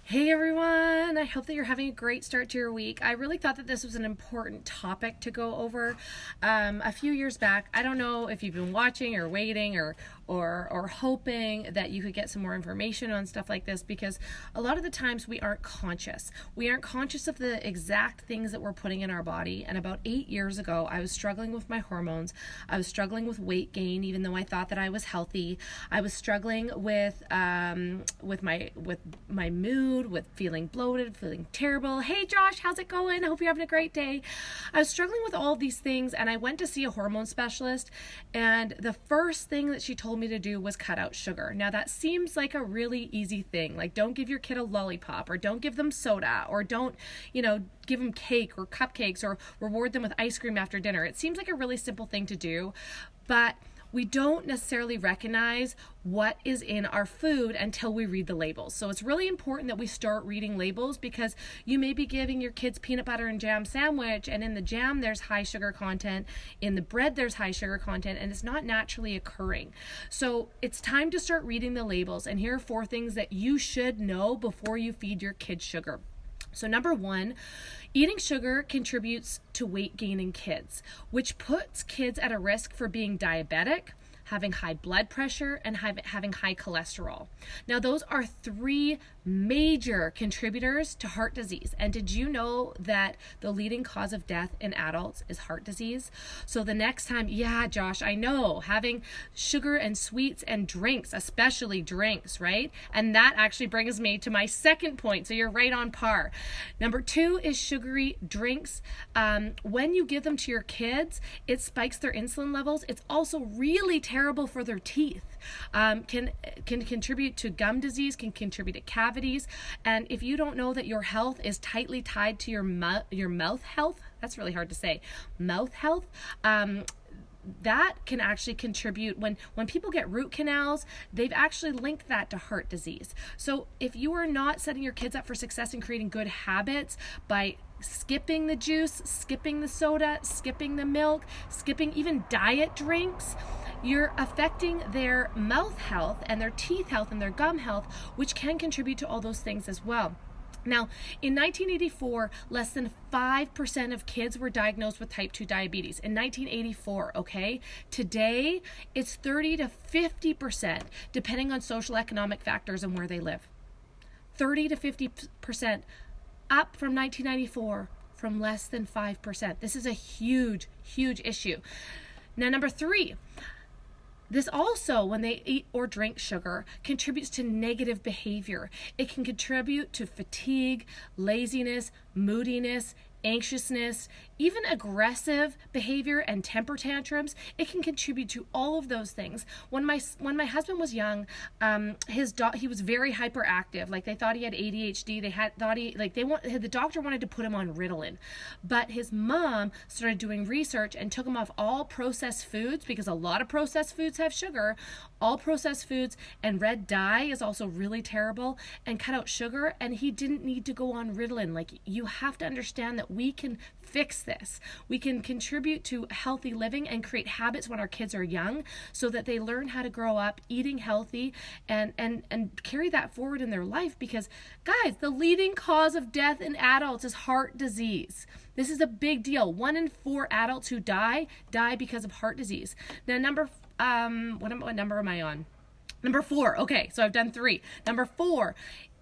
Hey everyone, I hope that you're having a great start to your week. I really thought that this was an important topic to go over. A few years back, I don't know if you've been watching or waiting or hoping that you could get some more information on stuff like this, because a lot of the times we aren't conscious. We aren't conscious of the exact things that we're putting in our body. And about 8 years ago, I was struggling with my hormones. I was struggling with weight gain, even though I thought that I was healthy. I was struggling with my mood, with feeling bloated, feeling terrible. Hey Josh, how's it going? I hope you're having a great day. I was struggling with all these things, and I went to see a hormone specialist, and the first thing that she told me to do was cut out sugar. Now that seems like a really easy thing. Like, don't give your kid a lollipop, or don't give them soda, or don't, give them cake or cupcakes, or reward them with ice cream after dinner. It seems like a really simple thing to do, but we don't necessarily recognize what is in our food until we read the labels. So it's really important that we start reading labels, because you may be giving your kids peanut butter and jam sandwich, and in the jam there's high sugar content, in the bread there's high sugar content, and it's not naturally occurring. So it's time to start reading the labels, and here are 4 things that you should know before you feed your kids sugar. So number 1, eating sugar contributes to weight gain in kids, which puts kids at a risk for being diabetic, having high blood pressure, and having high cholesterol. Now, those are 3 major contributors to heart disease. And did you know that the leading cause of death in adults is heart disease? So the next time, yeah, Josh, I know, having sugar and sweets and drinks, especially drinks, right? And that actually brings me to my second point. So you're right on par. Number 2 is sugary drinks. When you give them to your kids, it spikes their insulin levels. It's also really terrible for their teeth. Can contribute to gum disease, can contribute to cavities. And if you don't know that your health is tightly tied to your mouth health, that's really hard to say, mouth health, that can actually contribute. When people get root canals, they've actually linked that to heart disease. So if you are not setting your kids up for success and creating good habits by skipping the juice, skipping the soda, skipping the milk, skipping even diet drinks, you're affecting their mouth health and their teeth health and their gum health, which can contribute to all those things as well. Now, in 1984, less than 5% of kids were diagnosed with type 2 diabetes. In 1984, okay? Today, it's 30 to 50%, depending on social economic factors and where they live. 30 to 50% up from 1994, from less than 5%. This is a huge, huge issue. Now, number 3, this also, when they eat or drink sugar, contributes to negative behavior. It can contribute to fatigue, laziness, moodiness, anxiousness, even aggressive behavior and temper tantrums. It can contribute to all of those things. When my husband was young, he was very hyperactive. Like, they thought he had ADHD. The doctor wanted to put him on Ritalin, but his mom started doing research and took him off all processed foods, because a lot of processed foods have sugar. All processed foods, and red dye is also really terrible, and cut out sugar, and he didn't need to go on Ritalin. Like, you have to understand that we can fix this. We can contribute to healthy living and create habits when our kids are young, so that they learn how to grow up eating healthy and carry that forward in their life. Because, guys, the leading cause of death in adults is heart disease. This is a big deal. 1 in 4 adults who die because of heart disease. Now, what number am I on? Number 4. Okay, so I've done 3. Number 4,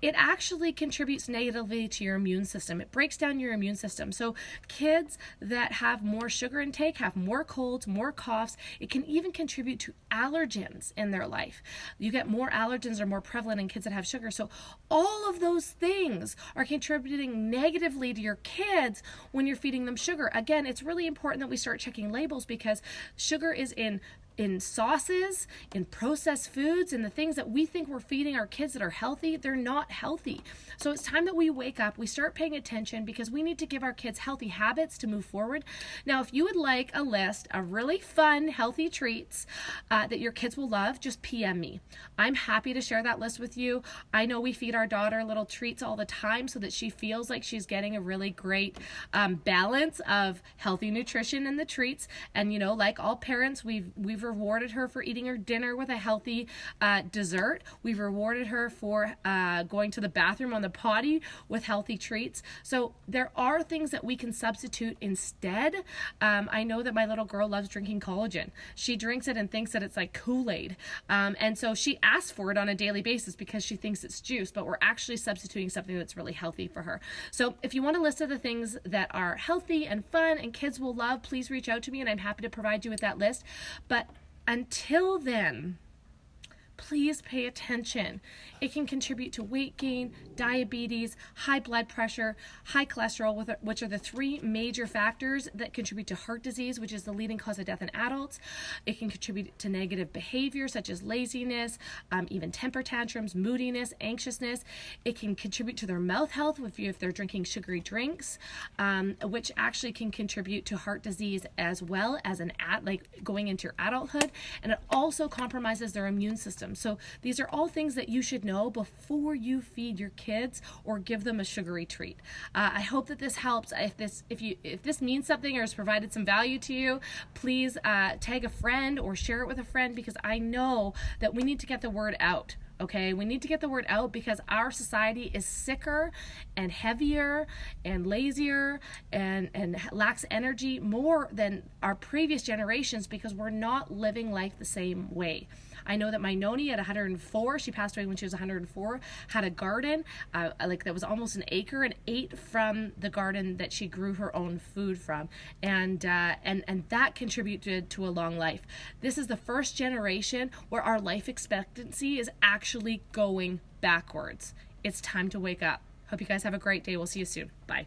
it actually contributes negatively to your immune system. It breaks down your immune system. So kids that have more sugar intake have more colds, more coughs. It can even contribute to allergens in their life. You get more allergens, are more prevalent in kids that have sugar. So all of those things are contributing negatively to your kids when you're feeding them sugar. Again, it's really important that we start checking labels, because sugar is in sauces, in processed foods, and the things that we think we're feeding our kids that are healthy, they're not healthy. So it's time that we wake up, we start paying attention, because we need to give our kids healthy habits to move forward. Now, if you would like a list of really fun, healthy treats that your kids will love, just PM me. I'm happy to share that list with you. I know we feed our daughter little treats all the time, so that she feels like she's getting a really great balance of healthy nutrition and the treats. And, like all parents, we've rewarded her for eating her dinner with a healthy dessert. We've rewarded her for going to the bathroom on the potty with healthy treats. So there are things that we can substitute instead. I know that my little girl loves drinking collagen. She drinks it and thinks that it's like Kool-Aid. And so she asks for it on a daily basis because she thinks it's juice, but we're actually substituting something that's really healthy for her. So if you want a list of the things that are healthy and fun and kids will love, please reach out to me and I'm happy to provide you with that list. But until then, please pay attention. It can contribute to weight gain, diabetes, high blood pressure, high cholesterol, which are the three major factors that contribute to heart disease, which is the leading cause of death in adults. It can contribute to negative behavior such as laziness, even temper tantrums, moodiness, anxiousness. It can contribute to their mouth health if they're drinking sugary drinks, which actually can contribute to heart disease as well as going into your adulthood. And it also compromises their immune system. So these are all things that you should know before you feed your kids or give them a sugary treat. I hope that this helps. If this means something or has provided some value to you, please tag a friend or share it with a friend, because I know that we need to get the word out. Okay, we need to get the word out because our society is sicker and heavier and lazier and lacks energy more than our previous generations because we're not living life the same way. I know that my Noni at 104, she passed away when she was 104, had a garden that was almost an acre and ate from the garden that she grew her own food from, and that contributed to a long life. This is the first generation where our life expectancy is actually going backwards. It's time to wake up. Hope you guys have a great day. We'll see you soon. Bye.